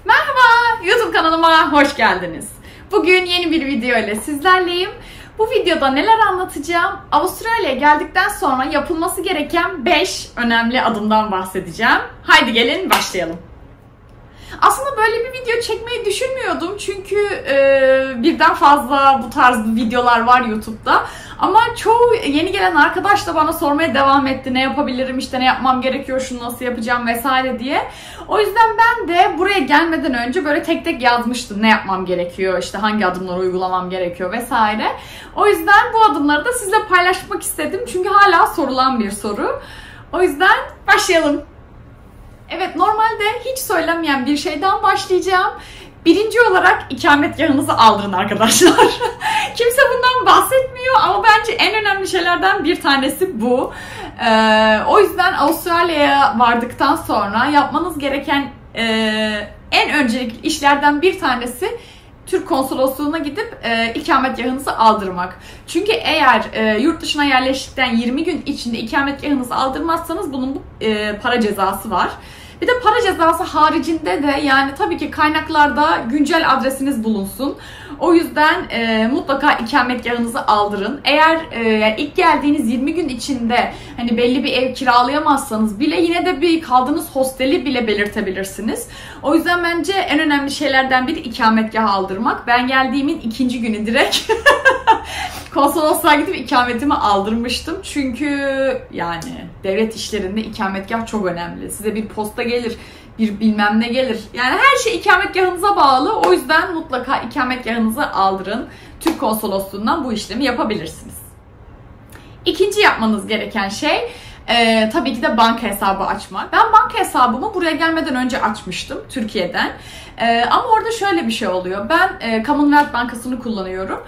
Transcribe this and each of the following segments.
Merhaba, YouTube kanalıma hoş geldiniz. Bugün yeni bir video ile sizlerleyim. Bu videoda neler anlatacağım? Avustralya'ya geldikten sonra yapılması gereken 5 önemli adımdan bahsedeceğim. Haydi gelin başlayalım. Aslında böyle bir video çekmeyi düşünmüyordum çünkü birden fazla bu tarz videolar var YouTube'da. Ama çoğu yeni gelen arkadaş da bana sormaya devam etti. Ne yapabilirim, işte ne yapmam gerekiyor, şunu nasıl yapacağım vesaire diye. O yüzden ben de buraya gelmeden önce böyle tek tek yazmıştım. Ne yapmam gerekiyor, işte hangi adımları uygulamam gerekiyor vesaire. O yüzden bu adımları da sizle paylaşmak istedim. Çünkü hala sorulan bir soru. O yüzden başlayalım. Evet, normalde hiç söylenmeyen bir şeyden başlayacağım. Birinci olarak ikametgahınızı aldırın arkadaşlar. Kimse bundan bahsetmiyor ama bence en önemli şeylerden bir tanesi bu. O yüzden Avustralya'ya vardıktan sonra yapmanız gereken en öncelikli işlerden bir tanesi Türk konsolosluğuna gidip ikametgahınızı aldırmak. Çünkü eğer yurt dışına yerleştikten 20 gün içinde ikametgahınızı aldırmazsanız bunun para cezası var. Bir de para cezası haricinde de yani tabii ki kaynaklarda güncel adresiniz bulunsun. O yüzden mutlaka ikametgahınızı aldırın. Eğer ilk geldiğiniz 20 gün içinde hani belli bir ev kiralayamazsanız bile yine de bir kaldığınız hosteli bile belirtebilirsiniz. O yüzden bence en önemli şeylerden biri ikametgahı aldırmak. Ben geldiğimin ikinci günü direkt konsolosluğa gidip ikametimi aldırmıştım. Çünkü yani devlet işlerinde ikametgah çok önemli. Size bir posta gelir, bir bilmem ne gelir. Yani her şey ikametgahınıza bağlı. O yüzden mutlaka ikametgahınızı aldırın. Türk konsolosluğundan bu işlemi yapabilirsiniz. İkinci yapmanız gereken şey tabii ki de banka hesabı açmak. Ben banka hesabımı buraya gelmeden önce açmıştım Türkiye'den. Ama orada şöyle bir şey oluyor. Ben Commonwealth Bankası'nı kullanıyorum.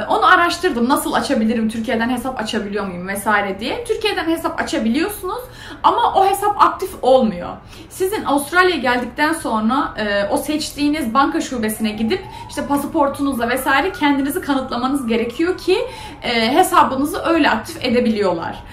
Onu araştırdım. Nasıl açabilirim? Türkiye'den hesap açabiliyor muyum vesaire diye. Türkiye'den hesap açabiliyorsunuz ama o hesap aktif olmuyor. Sizin Avustralya'ya geldikten sonra o seçtiğiniz banka şubesine gidip işte pasaportunuzla vesaire kendinizi kanıtlamanız gerekiyor ki hesabınızı öyle aktif edebiliyorlar.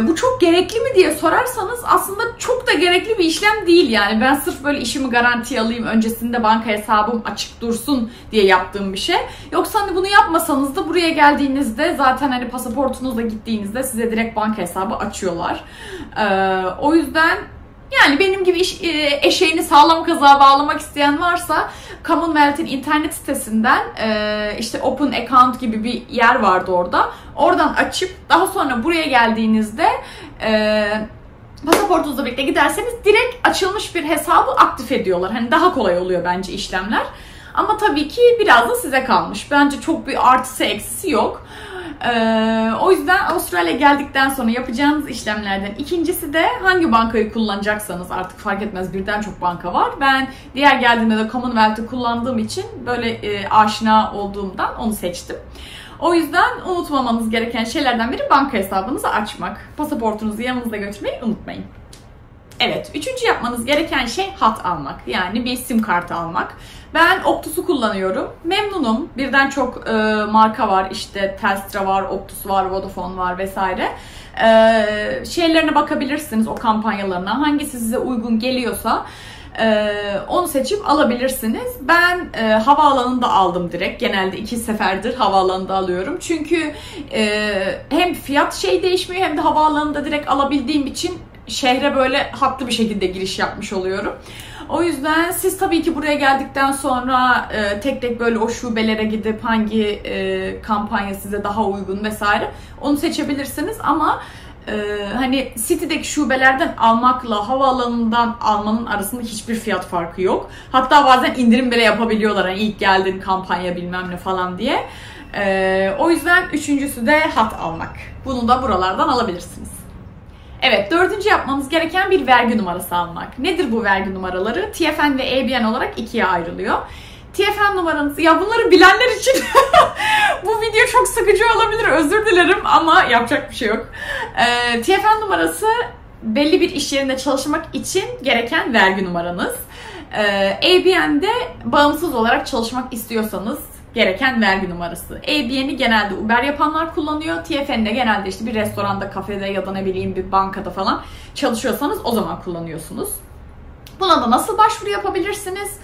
Bu çok gerekli mi diye sorarsanız aslında çok da gerekli bir işlem değil yani. Ben sırf böyle işimi garantiye alayım, öncesinde banka hesabım açık dursun diye yaptığım bir şey. Yoksa hani bunu yapmasanız da buraya geldiğinizde zaten hani pasaportunuzla gittiğinizde size direkt banka hesabı açıyorlar. O yüzden yani benim gibi eşeğini sağlam kazığa bağlamak isteyen varsa Commonwealth'in internet sitesinden işte Open Account gibi bir yer vardı orada. Oradan açıp daha sonra buraya geldiğinizde pasaportunuzla birlikte giderseniz direkt açılmış bir hesabı aktif ediyorlar. Hani daha kolay oluyor bence işlemler. Ama tabii ki biraz da size kalmış. Bence çok bir artısı eksisi yok. O yüzden Avustralya'ya geldikten sonra yapacağınız işlemlerden ikincisi de hangi bankayı kullanacaksanız, artık fark etmez, birden çok banka var. Ben diğer geldiğimde de Commonwealth'ı kullandığım için böyle aşina olduğumdan onu seçtim. O yüzden unutmamanız gereken şeylerden biri banka hesabınızı açmak. Pasaportunuzu yanınızda götürmeyi unutmayın. Evet, üçüncü yapmanız gereken şey hat almak. Yani bir sim kartı almak. Ben Optus'u kullanıyorum. Memnunum. Birden çok marka var. İşte Telstra var, Optus var, Vodafone var vesaire. Şeylerine bakabilirsiniz, o kampanyalarına. Hangisi size uygun geliyorsa onu seçip alabilirsiniz. Ben havaalanında aldım direkt. Genelde 2 seferdir havaalanında alıyorum. Çünkü hem fiyat değişmiyor hem de havaalanında direkt alabildiğim için şehre böyle haklı bir şekilde giriş yapmış oluyorum. O yüzden siz tabii ki buraya geldikten sonra tek tek böyle o şubelere gidip hangi kampanya size daha uygun vesaire onu seçebilirsiniz ama hani City'deki şubelerden almakla havaalanından almanın arasında hiçbir fiyat farkı yok. Hatta bazen indirim bile yapabiliyorlar. Hani ilk geldin kampanya bilmem ne falan diye. O yüzden üçüncüsü de hat almak. Bunu da buralardan alabilirsiniz. Evet, dördüncü yapmanız gereken bir vergi numarası almak. Nedir bu vergi numaraları? TFN ve ABN olarak ikiye ayrılıyor. TFN numaranızı, ya bunları bilenler için bu video çok sıkıcı olabilir, özür dilerim ama yapacak bir şey yok. TFN numarası belli bir iş yerinde çalışmak için gereken vergi numaranız. ABN'de bağımsız olarak çalışmak istiyorsanız gereken vergi numarası. ABN'i genelde Uber yapanlar kullanıyor. TFN'de genelde işte bir restoranda, kafede ya da ne bileyim bir bankada falan çalışıyorsanız o zaman kullanıyorsunuz. Buna da nasıl başvuru yapabilirsiniz?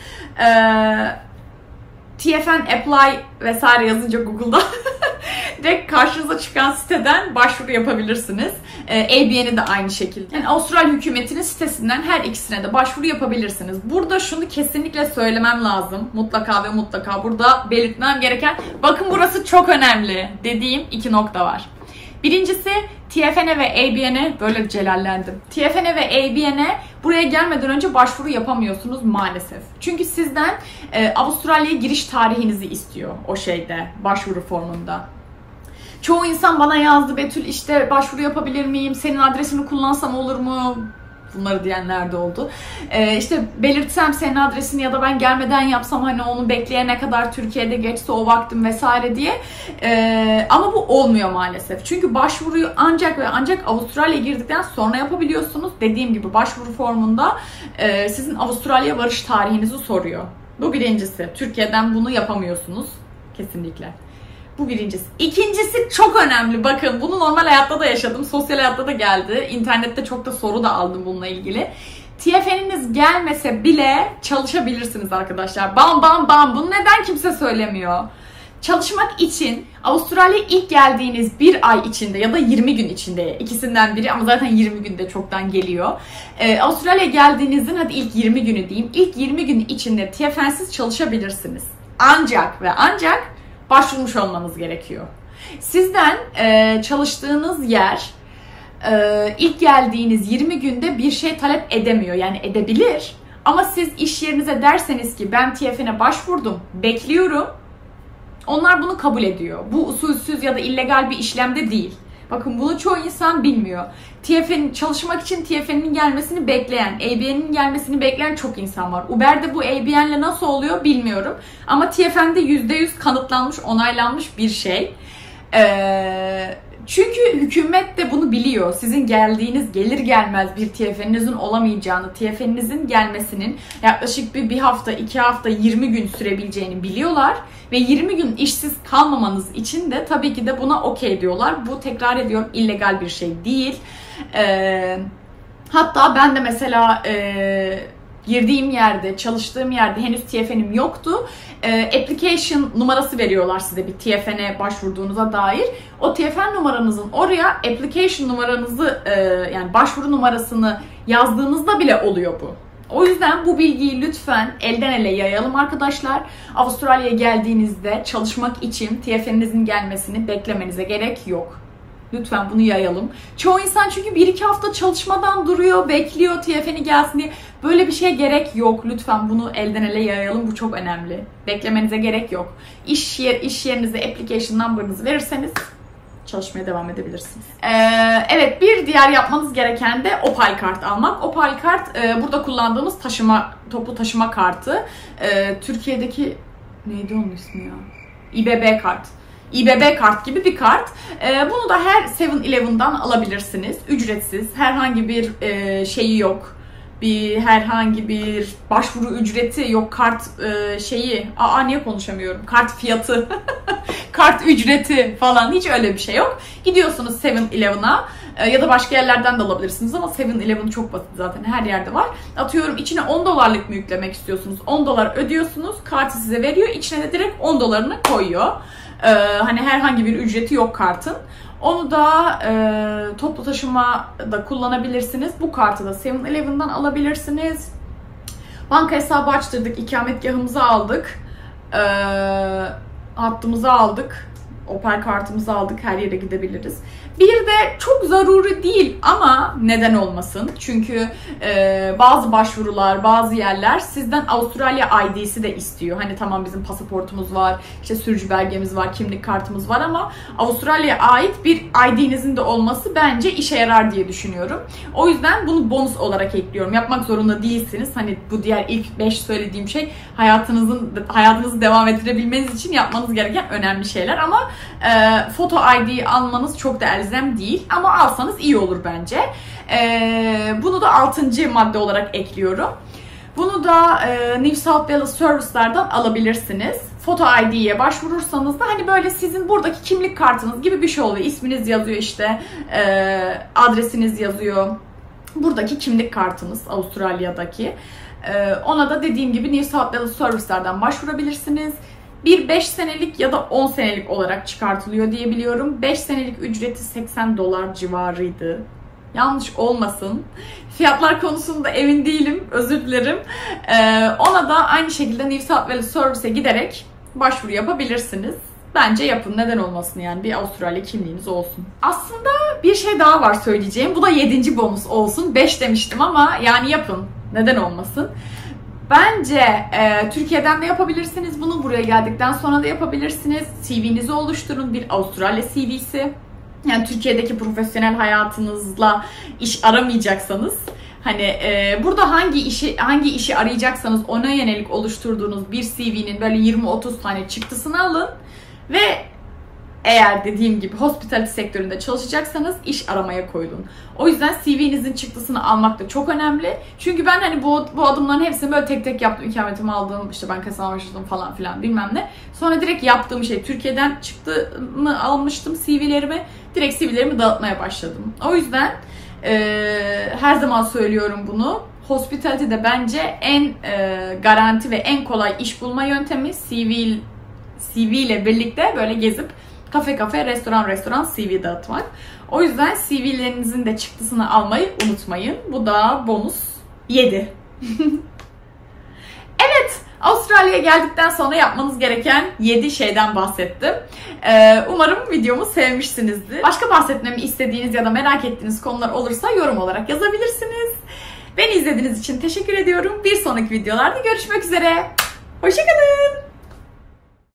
TFN Apply vesaire yazınca Google'da direkt karşınıza çıkan siteden başvuru yapabilirsiniz. ABN'i de aynı şekilde. Yani Avustralya hükümetinin sitesinden her ikisine de başvuru yapabilirsiniz. Burada şunu kesinlikle söylemem lazım. Mutlaka ve mutlaka burada belirtmem gereken, bakın burası çok önemli dediğim 2 nokta var. Birincisi, TFN'e ve ABN'e böyle celallendim. TFN'e ve ABN'e buraya gelmeden önce başvuru yapamıyorsunuz maalesef. Çünkü sizden Avustralya'ya giriş tarihinizi istiyor o şeyde, başvuru formunda. Çoğu insan bana yazdı, Betül işte başvuru yapabilir miyim? Senin adresini kullansam olur mu? Bunları diyenler de oldu. İşte belirtsem senin adresini ya da ben gelmeden yapsam hani onu bekleyene kadar Türkiye'de geçse o vaktim vesaire diye. Ama bu olmuyor maalesef. Çünkü başvuruyu ancak ve ancak Avustralya'ya girdikten sonra yapabiliyorsunuz. Dediğim gibi başvuru formunda sizin Avustralya varış tarihinizi soruyor. Bu birincisi. Türkiye'den bunu yapamıyorsunuz. Kesinlikle. Bu birincisi. İkincisi çok önemli. Bakın bunu normal hayatta da yaşadım. Sosyal hayatta da geldi. İnternette çok da soru da aldım bununla ilgili. TFN'iniz gelmese bile çalışabilirsiniz arkadaşlar. Bam bam bam. Bunu neden kimse söylemiyor? Çalışmak için Avustralya'ya ilk geldiğiniz bir ay içinde ya da 20 gün içinde, ikisinden biri ama zaten 20 günde çoktan geliyor. Avustralya'ya geldiğinizin hadi ilk 20 günü diyeyim. İlk 20 gün içinde TFN'siz çalışabilirsiniz. Ancak ve ancak başvurmuş olmanız gerekiyor. Sizden çalıştığınız yer ilk geldiğiniz 20 günde bir şey talep edemiyor. Yani edebilir. Ama siz iş yerinize derseniz ki ben TFN'e başvurdum, bekliyorum. Onlar bunu kabul ediyor. Bu usulsüz ya da illegal bir işlemde değil. Bakın bunu çoğu insan bilmiyor. Çalışmak için TFN'in gelmesini bekleyen, ABN'in gelmesini bekleyen çok insan var. Uber'de bu ABN'le nasıl oluyor bilmiyorum. Ama TFN'de %100 kanıtlanmış, onaylanmış bir şey. Çünkü hükümet de bunu biliyor. Sizin geldiğiniz gelir gelmez bir TFN'inizin olamayacağını, TFN'inizin gelmesinin yaklaşık bir hafta, 2 hafta, 20 gün sürebileceğini biliyorlar. Ve 20 gün işsiz kalmamanız için de tabii ki de buna okey diyorlar. Bu, tekrar ediyorum, illegal bir şey değil. Hatta ben de mesela girdiğim yerde, çalıştığım yerde henüz TFN'im yoktu. Application numarası veriyorlar size bir TFN'e başvurduğunuza dair. O TFN numaranızın oraya application numaranızı yani başvuru numarasını yazdığınızda bile oluyor bu. O yüzden bu bilgiyi lütfen elden ele yayalım arkadaşlar. Avustralya'ya geldiğinizde çalışmak için TFN'inizin gelmesini beklemenize gerek yok. Lütfen bunu yayalım. Çoğu insan çünkü 1-2 hafta çalışmadan duruyor, bekliyor TFN'i gelsin diye. Böyle bir şeye gerek yok. Lütfen bunu elden ele yayalım. Bu çok önemli. Beklemenize gerek yok. İş yerinize application number'ınızı verirseniz çalışmaya devam edebilirsiniz. Evet, bir diğer yapmanız gereken de Opal kart almak. Opal kart burada kullandığımız toplu taşıma kartı. Türkiye'deki neydi onun ismi ya? İBB kart. İBB kart gibi bir kart. Bunu da her 7-Eleven'dan alabilirsiniz. Ücretsiz. Herhangi bir şeyi yok. Herhangi bir başvuru ücreti yok. Kart niye konuşamıyorum? Kart fiyatı. Kart ücreti falan, hiç öyle bir şey yok. Gidiyorsunuz 7-Eleven'a ya da başka yerlerden de alabilirsiniz ama 7-Eleven çok basit zaten, her yerde var. Atıyorum içine $10'lık mı yüklemek istiyorsunuz? $10 ödüyorsunuz. Kartı size veriyor. İçine de direkt $10'ını koyuyor. Hani herhangi bir ücreti yok kartın. Onu da toplu taşımada kullanabilirsiniz. Bu kartı da 7-Eleven'dan alabilirsiniz. Banka hesabı açtırdık. İkametgahımızı aldık. Hattımızı aldık. Opal kartımızı aldık. Her yere gidebiliriz. Bir de çok zaruri değil ama neden olmasın? Çünkü bazı başvurular, bazı yerler sizden Avustralya ID'si de istiyor. Hani tamam, bizim pasaportumuz var, işte sürücü belgemiz var, kimlik kartımız var ama Avustralya'ya ait bir ID'nizin de olması bence işe yarar diye düşünüyorum. O yüzden bunu bonus olarak ekliyorum. Yapmak zorunda değilsiniz. Hani bu diğer ilk 5 söylediğim şey hayatınızı devam ettirebilmeniz için yapmanız gereken önemli şeyler ama foto ID almanız çok da elzem değil ama alsanız iyi olur bence. Bunu da 6. madde olarak ekliyorum. Bunu da New South Wales Service'lardan alabilirsiniz. Foto ID'ye başvurursanız da hani böyle sizin buradaki kimlik kartınız gibi bir şey oluyor. İsminiz yazıyor, işte adresiniz yazıyor. buradaki kimlik kartınız, Avustralya'daki. Ona da dediğim gibi New South Wales Service'lerden başvurabilirsiniz. Bir 5 senelik ya da 10 senelik olarak çıkartılıyor diye biliyorum. 5 senelik ücreti $80 civarıydı. Yanlış olmasın. Fiyatlar konusunda emin değilim. Özür dilerim. Ona da aynı şekilde New South Wales Service'e giderek başvuru yapabilirsiniz. Bence yapın. Neden olmasın yani. Bir Avustralya kimliğiniz olsun. Aslında bir şey daha var söyleyeceğim. Bu da 7. bonus olsun. 5 demiştim ama yani yapın. Neden olmasın? Bence Türkiye'den de yapabilirsiniz bunu. Buraya geldikten sonra da yapabilirsiniz. CV'nizi oluşturun. Bir Avustralya CV'si. Yani Türkiye'deki profesyonel hayatınızla iş aramayacaksanız, hani burada hangi işi arayacaksanız ona yönelik oluşturduğunuz bir CV'nin böyle 20-30 tane çıktısını alın ve eğer dediğim gibi hospitality sektöründe çalışacaksanız iş aramaya koyulun. O yüzden CV'nizin çıktısını almak da çok önemli. Çünkü ben hani bu adımların hepsini böyle tek tek yaptım. İkametimi aldım, işte bankasına başladım falan filan bilmem ne. Sonra direkt yaptığım şey Türkiye'den çıktımı almıştım CV'lerimi. Direkt CV'lerimi dağıtmaya başladım. O yüzden her zaman söylüyorum bunu. Hospitality'de bence en garanti ve en kolay iş bulma yöntemi CV ile birlikte böyle gezip kafe, restoran CV dağıtmak. O yüzden CV'lerinizin de çıktısını almayı unutmayın. Bu da bonus 7. Evet, Avustralya'ya geldikten sonra yapmanız gereken 7 şeyden bahsettim. Umarım videomu sevmişsinizdir. Başka bahsetmemi istediğiniz ya da merak ettiğiniz konular olursa yorum olarak yazabilirsiniz. Beni izlediğiniz için teşekkür ediyorum. Bir sonraki videolarda görüşmek üzere. Hoşça kalın.